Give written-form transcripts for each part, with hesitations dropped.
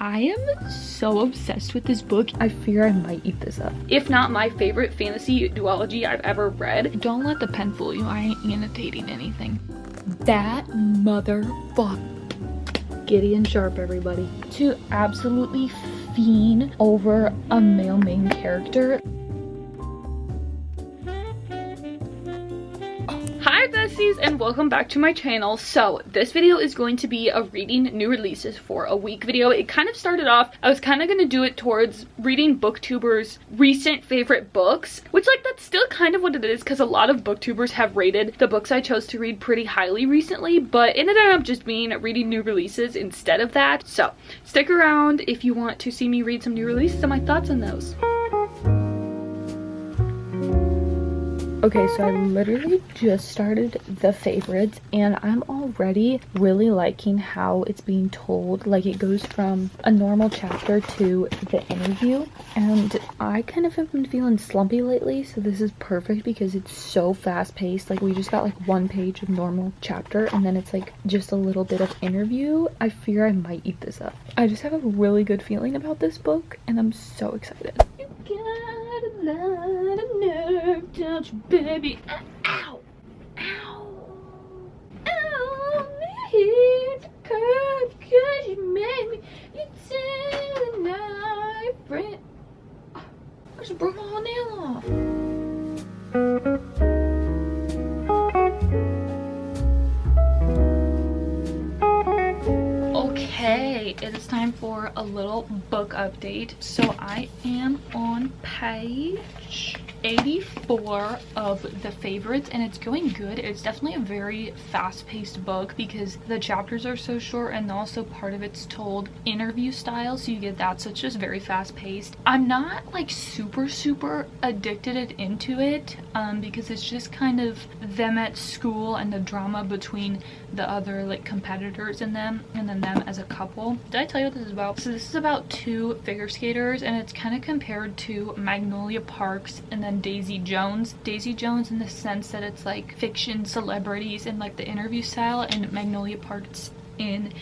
I am so obsessed with this book. I fear I might eat this up. If not my favorite fantasy duology I've ever read. Don't let the pen fool you. I ain't annotating anything. That motherfucker. Gideon Sharp, everybody. To absolutely fiend over a male main character. Hi besties and welcome back to my channel. So this video is going to be a reading new releases for a week video. It kind of started off, I was kind of going to do it towards reading booktubers recent favorite books, which like that's still kind of what it is because a lot of booktubers have rated the books I chose to read pretty highly recently, but it ended up just being reading new releases instead of that. So stick around if you want to see me read some new releases and my thoughts on those. Okay, so I literally just started the favorites and I'm already really liking how it's being told. Like it goes from a normal chapter to the interview, and I kind of have been feeling slumpy lately, so this is perfect because it's so fast paced. Like we just got like one page of normal chapter and then it's like just a little bit of interview. I fear I might eat this up. I just have a really good feeling about this book and I'm so excited. You got a lot of nerve, don't you, baby? Ow! Ow! Ow! I'm here to curb because you made me. You tell the night friend. I just broke my whole nail off. Okay, it is time for a little book update. So I am on page 84 of the favorites and it's going good. It's definitely a very fast-paced book because the chapters are so short and also part of it's told interview style, so you get that, so it's just very fast-paced. I'm not like super addicted into it because it's just kind of them at school and the drama between the other like competitors in them and then them as a couple. Did I tell you what this is about? So this is about two figure skaters and it's kind of compared to Magnolia Parks and then Daisy Jones. Daisy Jones in the sense that it's like fiction celebrities in like the interview style, and Magnolia Parks in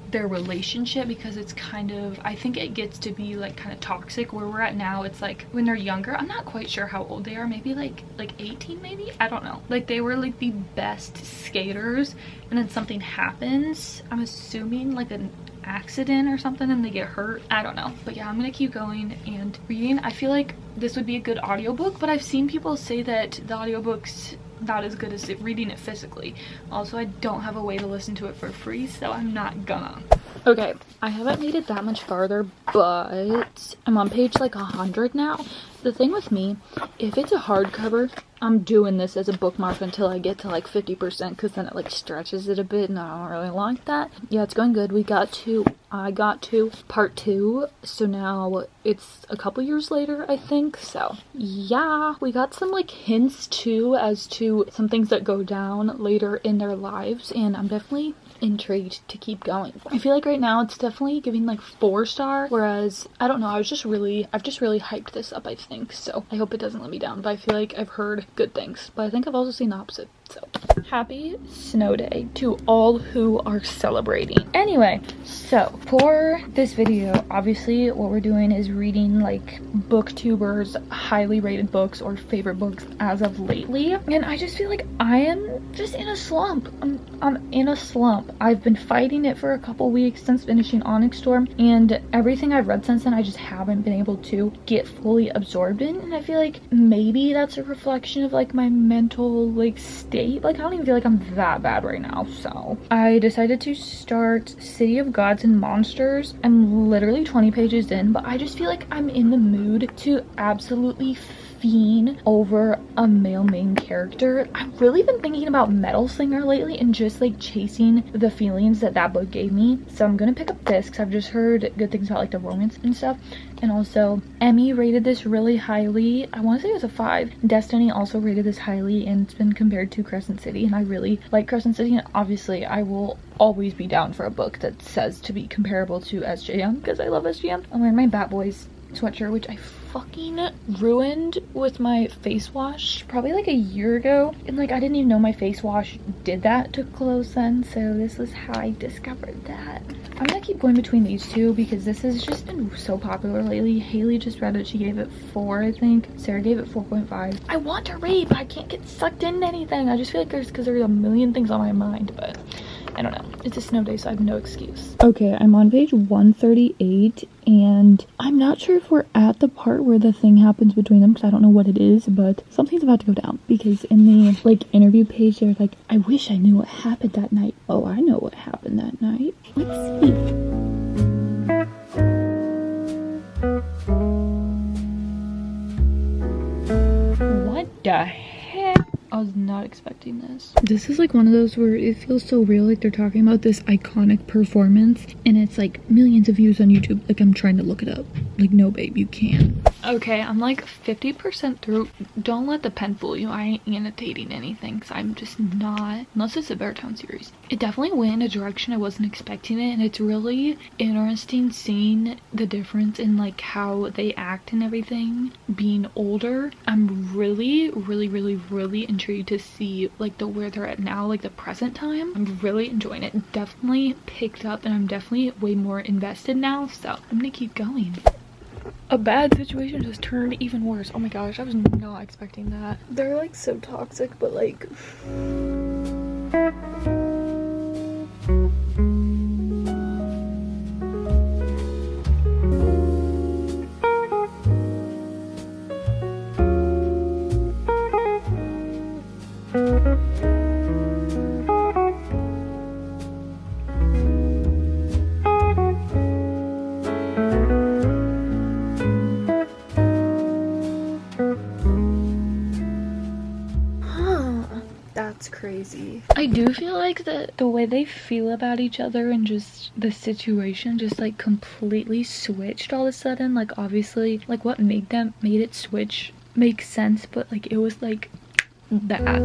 their relationship because it's kind of, I think it gets to be like kind of toxic. Where we're at now, it's like when they're younger, I'm not quite sure how old they are, maybe like 18 maybe, I don't know. Like they were like the best skaters and then something happens, I'm assuming like an accident or something, and they get hurt, I don't know. But yeah, I'm gonna keep going and reading. I feel like this would be a good audiobook, but I've seen people say that the audiobook's not as good as reading it physically. Also, I don't have a way to listen to it for free, so I'm not gonna. Okay, I haven't made it that much farther, but I'm on page like 100 now. The thing with me, if it's a hardcover, I'm doing this as a bookmark until I get to like 50% because then it like stretches it a bit and I don't really like that. Yeah, it's going good. I got to part 2, so now it's a couple years later, I think. So yeah, we got some like hints too as to some things that go down later in their lives, and I'm definitely intrigued to keep going. I feel like right now it's definitely giving like 4-star, whereas I don't know, I've just really hyped this up, I think, so I hope it doesn't let me down. But I feel like I've heard good things, but I think I've also seen the opposite. So happy snow day to all who are celebrating. Anyway, so for this video, obviously what we're doing is reading like booktubers highly rated books or favorite books as of lately, and I just feel like I am just in a slump. I'm in a slump. I've been fighting it for a couple weeks since finishing Onyx Storm, and everything I've read since then I just haven't been able to get fully absorbed in, and I feel like maybe that's a reflection of like my mental like state. Like I don't even feel like I'm that bad right now, so I decided to start City of Gods and Monsters. I'm literally 20 pages in, but I just feel like I'm in the mood to absolutely fiend over a male main character. I've really been thinking about Metal Slinger lately and just like chasing the feelings that book gave me, so I'm gonna pick up this because I've just heard good things about like the romance and stuff. And also Emmy rated this really highly. I want to say it was a 5. Destiny also rated this highly, and it's been compared to Crescent City, and I really like Crescent City, and obviously I will always be down for a book that says to be comparable to SJM because I love SJM. I'm wearing my Bat Boys sweatshirt, which I fucking ruined with my face wash probably like a year ago, and like I didn't even know my face wash did that to clothes then, so this was how I discovered that. I'm gonna keep going between these two because this has just been so popular lately. Haley just read it, she gave it 4, I think. Sarah gave it 4.5. I want to read, but I can't get sucked into anything. I just feel like there's a million things on my mind, but I don't know. It's a snow day, so I have no excuse. Okay, I'm on page 138, and I'm not sure if we're at the part where the thing happens between them, because I don't know what it is, but something's about to go down. Because in the, like, interview page, they're like, I wish I knew what happened that night. Oh, I know what happened that night. Let's see. What the heck? I was not expecting this. This is like one of those where it feels so real, like they're talking about this iconic performance and it's like millions of views on YouTube. Like I'm trying to look it up. Like, no babe, you can. Okay, I'm like 50% through. Don't let the pen fool you. I ain't annotating anything because I'm just not, unless it's a baritone series. It definitely went in a direction I wasn't expecting it, and it's really interesting seeing the difference in like how they act and everything being older. I'm really intrigued to see like where they're at now, like the present time. I'm really enjoying it. Definitely picked up, and I'm definitely way more invested now, so I'm gonna keep going. A bad situation just turned even worse. Oh my gosh, I was not expecting that. They're like so toxic, but like crazy. I do feel like the way they feel about each other and just the situation just like completely switched all of a sudden. Like obviously like what made it switch makes sense, but like it was like that.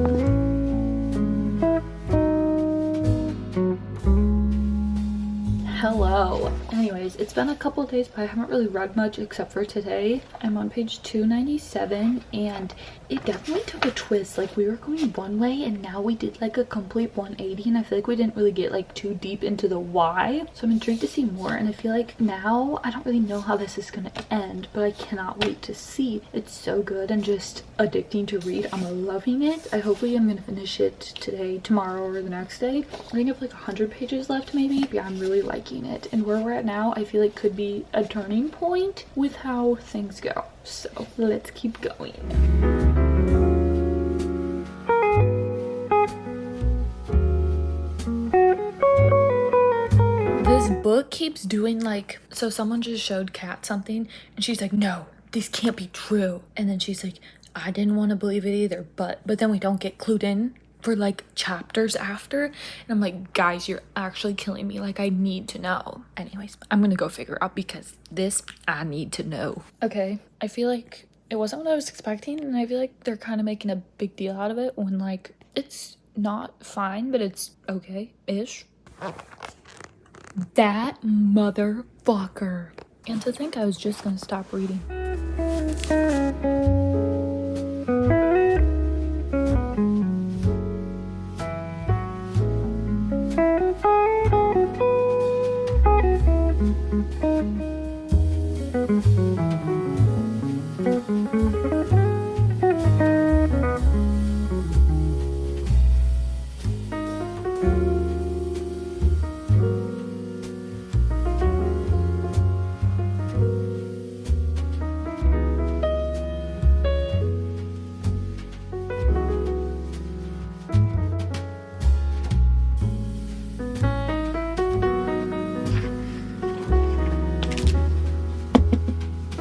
Hello. Anyways, it's been a couple of days, but I haven't really read much except for today. I'm on page 297, and it definitely took a twist. Like we were going one way and now we did like a complete 180, and I feel like we didn't really get like too deep into the why. So I'm intrigued to see more, and I feel like now I don't really know how this is gonna end, but I cannot wait to see. It's so good and just addicting to read. I'm loving it. Hopefully I'm gonna finish it today, tomorrow, or the next day. I think I have like 100 pages left maybe. Yeah, I'm really liking it, and where we're at now I feel like could be a turning point with how things go. So let's keep going. This book keeps doing like, so someone just showed Kat something and she's like, no, this can't be true, and then she's like, I didn't want to believe it either, but then we don't get clued in for like chapters after, and I'm like, guys, you're actually killing me. Like I need to know. Anyways, I'm gonna go figure out because this I need to know. Okay, I feel like it wasn't what I was expecting, and I feel like they're kind of making a big deal out of it when like it's not fine, but it's okay-ish. That motherfucker. And to think I was just gonna stop reading.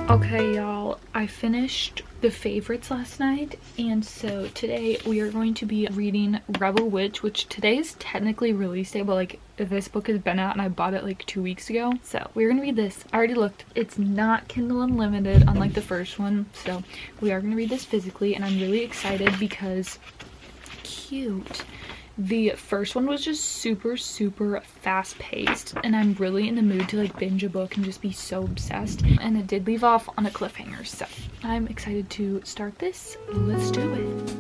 Okay, y'all, I finished the favorites last night, and so today we are going to be reading Rebel Witch, which today is technically release day, but like this book has been out and I bought it like 2 weeks ago. So we're gonna read this. I already looked. It's not Kindle Unlimited unlike the first one, so we are gonna read this physically, and I'm really excited because cute. The first one was just super fast paced, and I'm really in the mood to like binge a book and just be so obsessed, and it did leave off on a cliffhanger, so I'm excited to start this. Let's do it.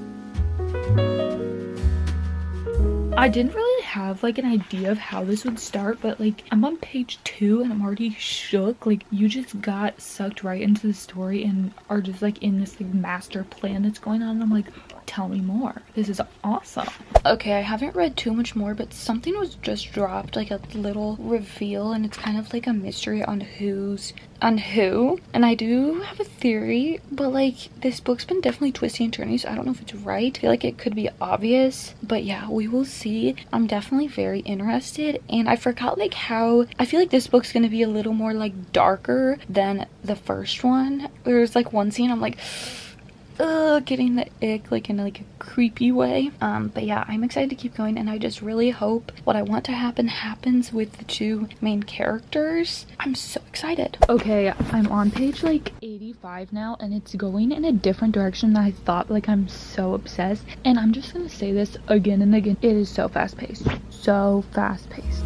I didn't really have like an idea of how this would start, but like I'm on page 2 and I'm already shook. Like you just got sucked right into the story and are just like in this like master plan that's going on, and I'm like, tell me more. This is awesome. Okay, I haven't read too much more, but something was just dropped, like a little reveal, and it's kind of like a mystery on who. And I do have a theory, but like this book's been definitely twisty and turny, so I don't know if it's right. I feel like it could be obvious, but yeah, we will see. I'm definitely very interested, and I forgot like how I feel like this book's gonna be a little more like darker than the first one. There's like one scene I'm like, ugh, getting the ick, like in like a creepy way. But yeah, I'm excited to keep going, and I just really hope what I want to happen happens with the two main characters. I'm so excited. Okay, I'm on page like 85 now, and it's going in a different direction than I thought. Like I'm so obsessed, and I'm just gonna say this again and again. It is so fast paced, so fast paced.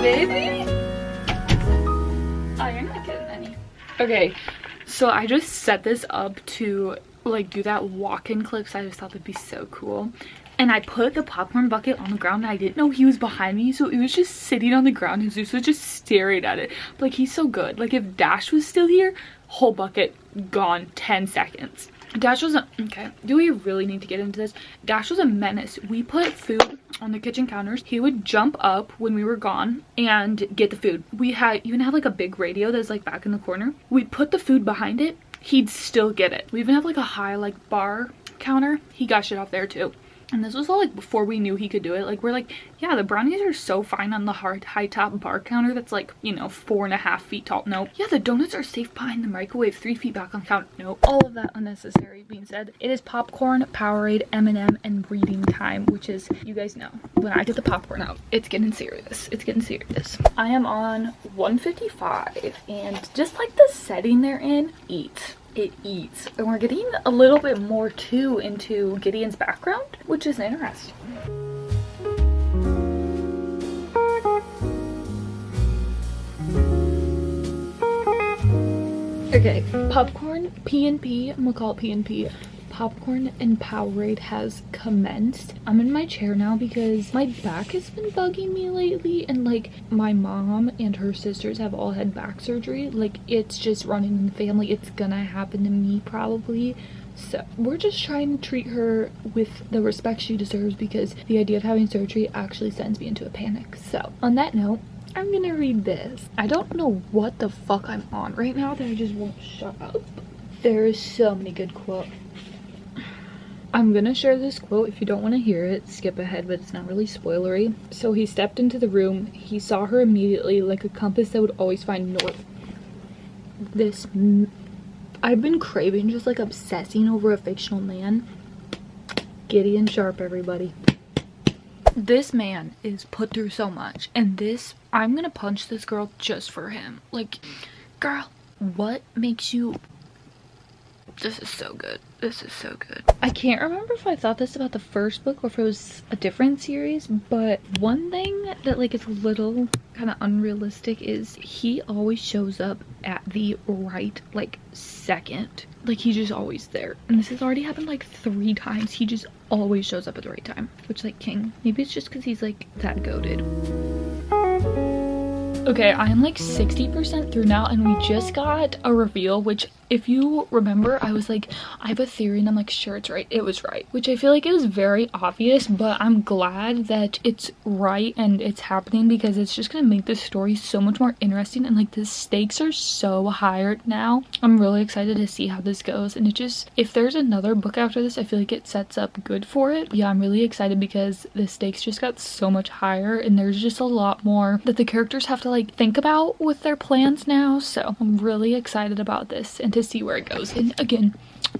Baby. Oh, you're not getting any. Okay, so I just set this up to like do that walk-in clip, so I just thought that'd be so cool. And I put the popcorn bucket on the ground, and I didn't know he was behind me, so it was just sitting on the ground and Zeus was just staring at it. But, like, he's so good. Like, if Dash was still here, whole bucket gone 10 seconds. Dash was okay, do we really need to get into this? Dash was a menace. We put food on the kitchen counters. He would jump up when we were gone and get the food. We even had like a big radio that's like back in the corner. We'd put the food behind it, he'd still get it. We even have like a high like bar counter. He got shit off there too. And this was all like before we knew he could do it. Like we're like, yeah, the brownies are so fine on the high top bar counter that's like, you know, 4.5 feet tall. No. Yeah, the donuts are safe behind the microwave 3 feet back on the counter. No. All of that unnecessary being said, it is popcorn, Powerade, M&M, and reading time, which is, you guys know, when I get the popcorn out, it's getting serious. It's getting serious. I am on 155, and just like the setting they're in, it eats, and we're getting a little bit more too into Gideon's background, which is interesting. Okay, popcorn P&P, I'm gonna call it P&P. Popcorn and Powerade has commenced. I'm in my chair now because my back has been bugging me lately, and like my mom and her sisters have all had back surgery. Like it's just running in the family. It's gonna happen to me probably. So we're just trying to treat her with the respect she deserves, because the idea of having surgery actually sends me into a panic. So on that note, I'm gonna read this. I don't know what the fuck I'm on right now that I just won't shut up. There is so many good quotes. I'm gonna share this quote. If you don't want to hear it, skip ahead, but it's not really spoilery. So he stepped into the room. He saw her immediately, like a compass that would always find north. I've been craving, just like obsessing over a fictional man. Gideon Sharp, everybody. This man is put through so much, and I'm gonna punch this girl just for him. Like, girl, what makes you... This is so good. This is so good. I can't remember if I thought this about the first book or if it was a different series, but one thing that like is a little kind of unrealistic is he always shows up at the right like second. Like he's just always there. And this has already happened like 3 times. He just always shows up at the right time, which like king. Maybe it's just because he's like that goated. Okay, I am like 60% through now, and we just got a reveal, which if you remember, I was like, I have a theory, and I'm like, sure, it's right. It was right, which I feel like it was very obvious, but I'm glad that it's right and it's happening, because it's just gonna make this story so much more interesting, and like the stakes are so higher now. I'm really excited to see how this goes, and it just, if there's another book after this, I feel like it sets up good for it. Yeah, I'm really excited because the stakes just got so much higher, and there's just a lot more that the characters have to like think about with their plans now. So I'm really excited about this and to see where it goes. And again,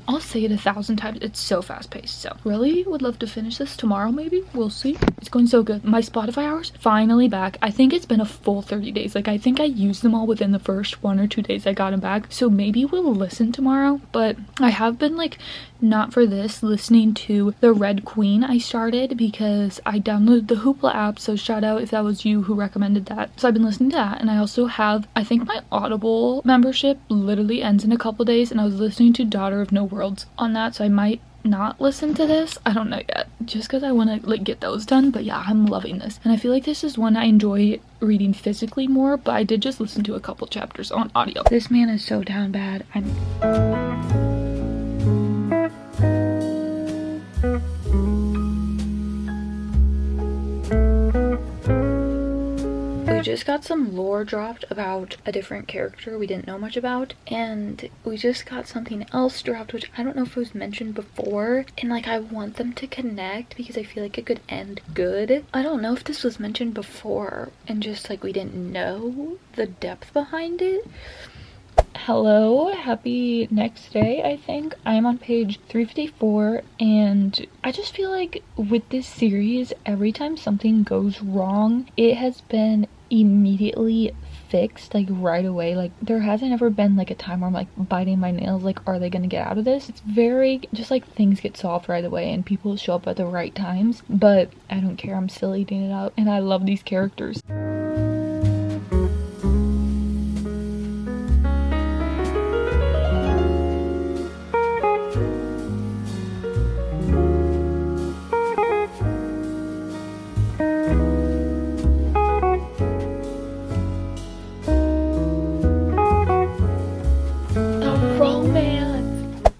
I'll say it 1,000 times, it's so fast paced. So really would love to finish this tomorrow, maybe. We'll see. It's going so good. My Spotify hours finally back. I think it's been a full 30 days. Like, I think I used them all within the first 1 or 2 days I got them back. So maybe we'll listen tomorrow. But I have been like, not for this, listening to The Red Queen I started because I downloaded the Hoopla app. So shout out if that was you who recommended that. So I've been listening to that, and I also have, I think my Audible membership literally ends in a couple days, and I was listening to Daughter of No Worlds on that, so I might not listen to this. I don't know yet, just because I want to like get those done. But yeah, I'm loving this, and I feel like this is one I enjoy reading physically more, but I did just listen to a couple chapters on audio. This man is so down bad. We just got some lore dropped about a different character we didn't know much about, and we just got something else dropped which I don't know if it was mentioned before, and like I want them to connect because I feel like it could end good. I don't know if this was mentioned before and just like we didn't know the depth behind it. Hello, happy next day. I think I'm on page 354, and I just feel like with this series, every time something goes wrong, it has been immediately fixed, like right away. Like there hasn't ever been like a time where I'm like biting my nails, like are they gonna get out of this? It's very just like things get solved right away and people show up at the right times, but I don't care, I'm still eating it up, and I love these characters.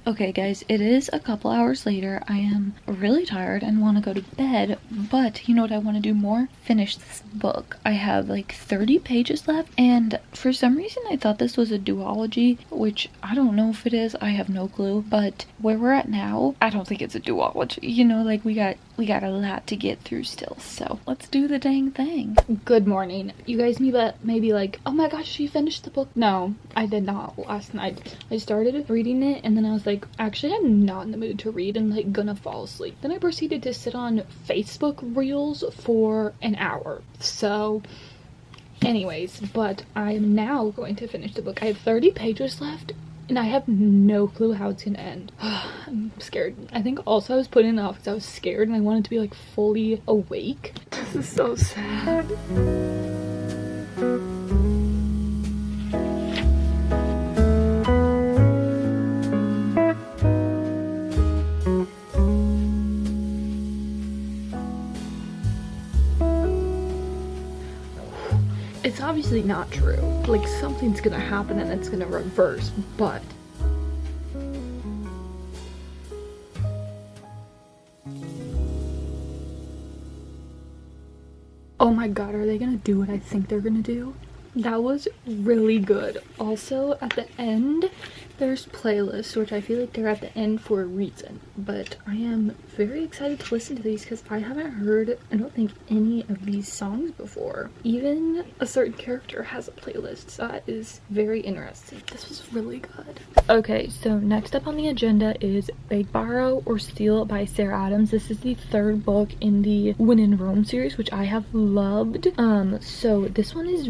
Okay guys, it is a couple hours later. I am really tired and want to go to bed, but you know what I want to do more? Finish this book. I have like 30 pages left, and for some reason I thought this was a duology, which I don't know if it is. I have no clue, but where we're at now, I don't think it's a duology. You know, like we got a lot to get through still, so let's do the dang thing. Good morning. You guys maybe like, oh my gosh, she finished the book. No, I did not last night. I started reading it, and then I was like, actually I'm not in the mood to read and like gonna fall asleep. Then I proceeded to sit on Facebook Reels for an hour. So anyways, but I'm now going to finish the book. I have 30 pages left, and I have no clue how it's gonna end. I'm scared. I think also I was putting it off because I was scared and I wanted to be like fully awake. This is so sad. It's obviously not true. Like something's gonna happen and it's gonna reverse, but oh my god, are they gonna do what I think they're gonna do? That was really good. Also, at the end, there's playlists, which I feel like they're at the end for a reason. But I am very excited to listen to these because I haven't heard, I don't think, any of these songs before. Even a certain character has a playlist, so that is very interesting. This was really good. Okay, so next up on the agenda is Beg, Borrow, or Steal by Sarah Adams. This is the third book in the When in Rome series, which I have loved. So this one is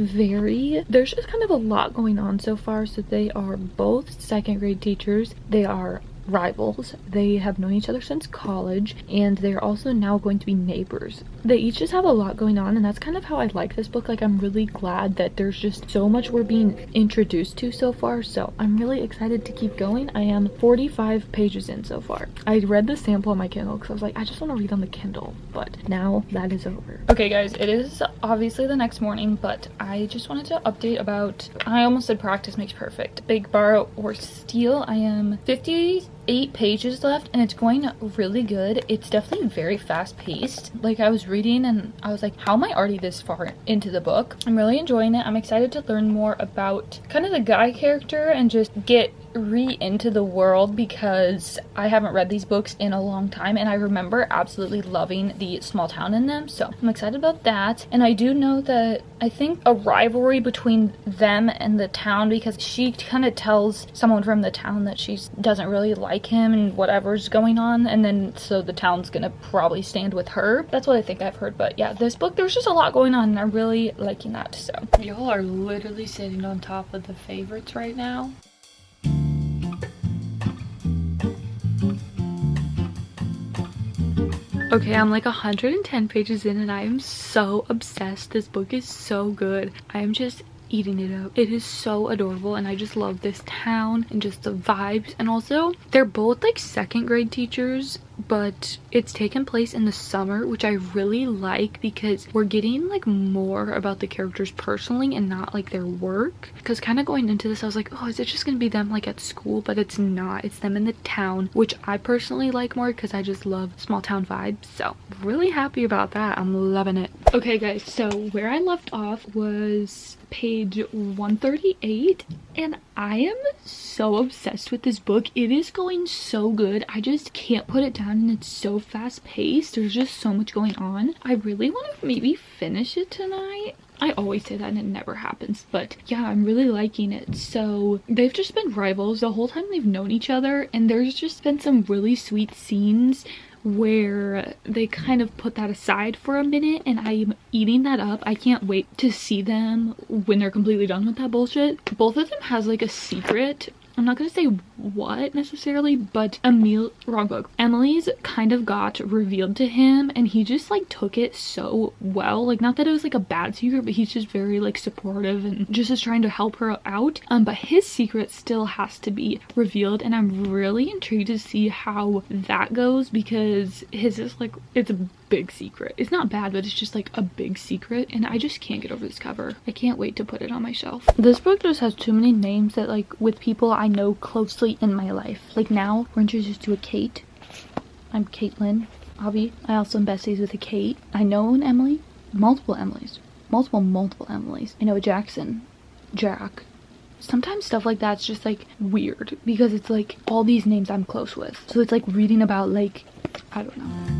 there's just kind of a lot going on so far. So they are both second grade teachers. They are rivals. They have known each other since college, and they're also now going to be neighbors. They each just have a lot going on, and that's kind of how I like this book. Like, I'm really glad that there's just so much we're being introduced to so far, so I'm really excited to keep going. I am 45 pages in so far. I read the sample on my Kindle because I was like, I just want to read on the Kindle, but now that is over. Okay guys, it is obviously the next morning, but I just wanted to update about, I almost said practice makes perfect, Big Borrow or Steal. I am 58 pages left and it's going really good. It's definitely very fast paced. Like, I was reading and I was like, how am I already this far into the book? I'm really enjoying it. I'm excited to learn more about kind of the guy character and just get into the world, because I haven't read these books in a long time and I remember absolutely loving the small town in them, so I'm excited about that. And I do know that I think a rivalry between them and the town, because she kind of tells someone from the town that she doesn't really like him and whatever's going on, and then so the town's gonna probably stand with her. That's what I think I've heard. But yeah, this book, there's just a lot going on and I'm really liking that. So y'all are literally sitting on top of the favorites right now. Okay, I'm like 110 pages in and I am so obsessed. This book is so good. I am just eating it up. It is so adorable and I just love this town and just the vibes. And also, they're both like second grade teachers, but it's taken place in the summer, which I really like because we're getting like more about the characters personally and not like their work. Because kind of going into this, I was like, oh, is it just gonna be them like at school? But it's not. It's them in the town, which I personally like more because I just love small town vibes. So really happy about that. I'm loving it. Okay guys, so where I left off was page 138 and I am so obsessed with this book. It is going so good. I just can't put it down and it's so fast paced. There's just so much going on. I really want to maybe finish it tonight. I always say that and it never happens, but yeah, I'm really liking it. So they've just been rivals the whole time they've known each other, and there's just been some really sweet scenes where they kind of put that aside for a minute and I'm eating that up. I can't wait to see them when they're completely done with that bullshit. Both of them has like a secret. I'm not gonna say what necessarily, but wrong book. Emily's kind of got revealed to him and he just like took it so well. Like, not that it was like a bad secret, but he's just very like supportive and just is trying to help her out. But his secret still has to be revealed and I'm really intrigued to see how that goes, because his is like, it's a big secret. It's not bad, but it's just like a big secret and I just can't get over this cover. I can't wait to put it on my shelf. This book just has too many names that, like, with people I know closely in my life. Like, now we're introduced to a Kate. I'm Katelyn, Avi. I also am besties with a Kate. I know an Emily, multiple Emilys, multiple Emilys. I know a Jackson, Jack. Sometimes stuff like that's just like weird because it's like all these names I'm close with. So it's like reading about, like, I don't know.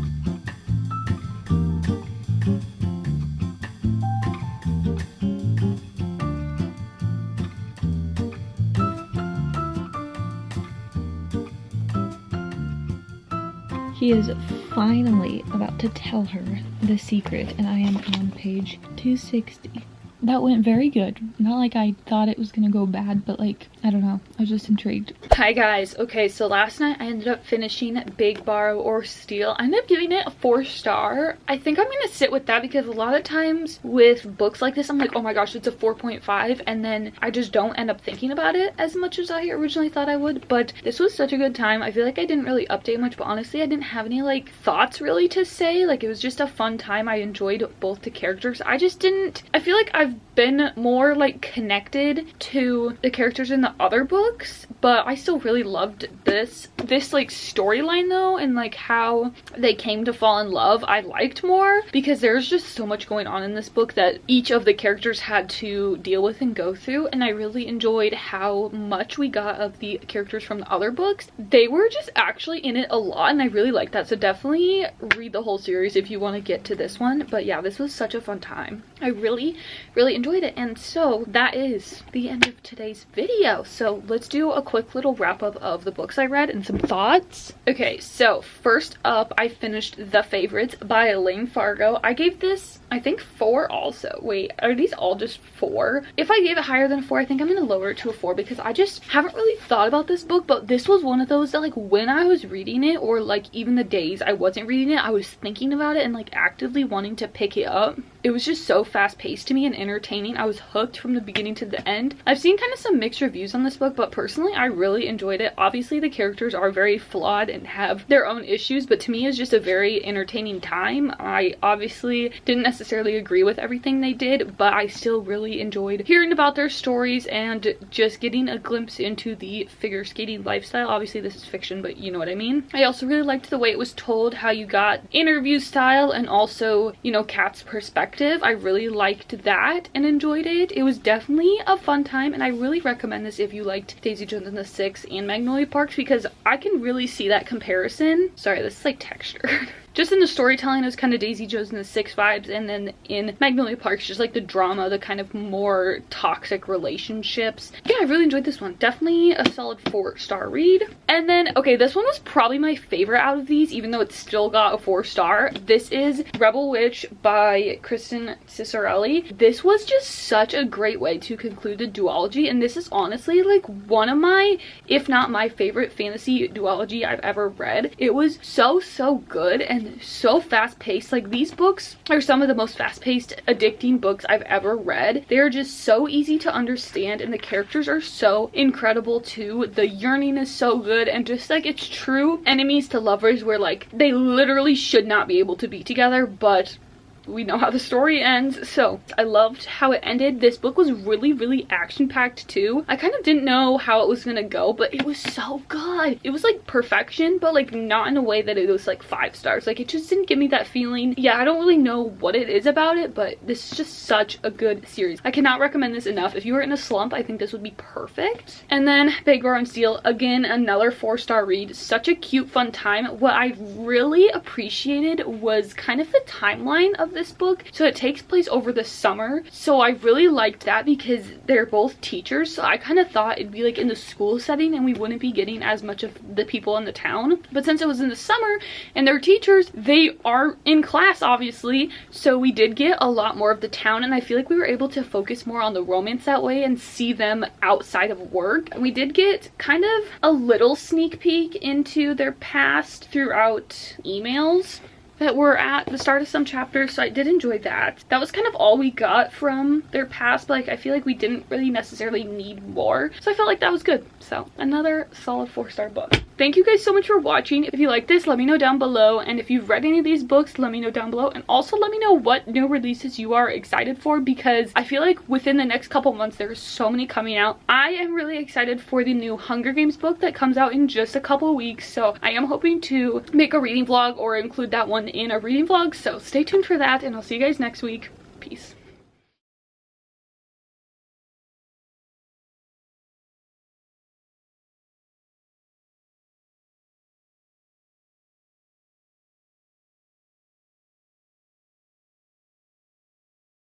He is finally about to tell her the secret and I am on page 260. That went very good. Not like I thought it was gonna go bad, but like, I don't know. I was just intrigued. Hi guys. Okay, so last night I ended up finishing Big Borrow or Steal. I ended up giving it a 4-star. I think I'm gonna sit with that because a lot of times with books like this, I'm like, oh my gosh, it's a 4.5, and then I just don't end up thinking about it as much as I originally thought I would. But this was such a good time. I feel like I didn't really update much, but honestly, I didn't have any like thoughts really to say. Like, it was just a fun time. I enjoyed both the characters. I feel like I've been more like connected to the characters in the other books, but I still really loved this like storyline though, and like how they came to fall in love. I liked more because there's just so much going on in this book that each of the characters had to deal with and go through, and I really enjoyed how much we got of the characters from the other books. They were just actually in it a lot and I really liked that. So definitely read the whole series if you want to get to this one. But yeah, this was such a fun time. I really really enjoyed it. And so that is the end of today's video. So let's do a quick little wrap up of the books I read and some thoughts. Okay, so first up, I finished The Favorites by Elaine Fargo. I gave this, I think, 4 also. Wait, are these all just 4? If I gave it higher than 4, I think I'm gonna lower it to a 4 because I just haven't really thought about this book, but this was one of those that, like, when I was reading it, or like even the days I wasn't reading it, I was thinking about it and like actively wanting to pick it up. It was just so fast paced to me and entertaining. I was hooked from the beginning to the end. I've seen kind of some mixed reviews on this book, but personally I really enjoyed it. Obviously the characters are very flawed and have their own issues, but to me it's just a very entertaining time. I obviously didn't necessarily agree with everything they did, but I still really enjoyed hearing about their stories and just getting a glimpse into the figure skating lifestyle. Obviously this is fiction, but you know what I mean. I also really liked the way it was told, how you got interview style and also, you know, Kat's perspective. I really liked that and enjoyed it. It was definitely a fun time, and I really recommend this if you liked Daisy Jones and the Six and Magnolia Parks, because I can really see that comparison. Sorry, this is like texture. Just in the storytelling, it was kind of Daisy Jones and the Six vibes, and then in Magnolia Parks, just like the drama, the kind of more toxic relationships. Yeah, I really enjoyed this one. Definitely a solid 4-star read. And then, okay, this one was probably my favorite out of these, even though it still got a 4-star. This is Rebel Witch by Kristen Cicerelli. This was just such a great way to conclude the duology, and this is honestly like one of my, if not my favorite fantasy duology I've ever read. It was so good and so fast-paced. Like, these books are some of the most fast-paced, addicting books I've ever read. They're just so easy to understand, and the characters are so incredible too. The yearning is so good, and just like, it's true enemies to lovers where like they literally should not be able to be together, but we know how the story ends. So I loved how it ended. This book was really action-packed too. I kind of didn't know how it was gonna go, but it was so good. It was like perfection, but like not in a way that it was like 5 stars. Like, it just didn't give me that feeling. Yeah, I don't really know what it is about it, but this is just such a good series. I cannot recommend this enough. If you were in a slump, I think this would be perfect. And then Big Bar and Steel, again, another 4-star read. Such a cute, fun time. What I really appreciated was kind of the timeline of this book. So it takes place over the summer, so I really liked that because they're both teachers, so I kind of thought it'd be like in the school setting and we wouldn't be getting as much of the people in the town. But since it was in the summer and they're teachers, they are in class obviously, so we did get a lot more of the town, and I feel like we were able to focus more on the romance that way and see them outside of work. We did get kind of a little sneak peek into their past throughout emails that were at the start of some chapters, so I did enjoy that. That was kind of all we got from their past, but like, I feel like we didn't really necessarily need more, so I felt like that was good. So another solid 4-star book. Thank you guys so much for watching. If you like this, let me know down below, and if you've read any of these books, let me know down below, and also let me know what new releases you are excited for, because I feel like within the next couple months there's so many coming out. I am really excited for the new Hunger Games book that comes out in just a couple weeks, so I am hoping to make a reading vlog or include that one in a reading vlog, so stay tuned for that, and I'll see you guys next week. Peace.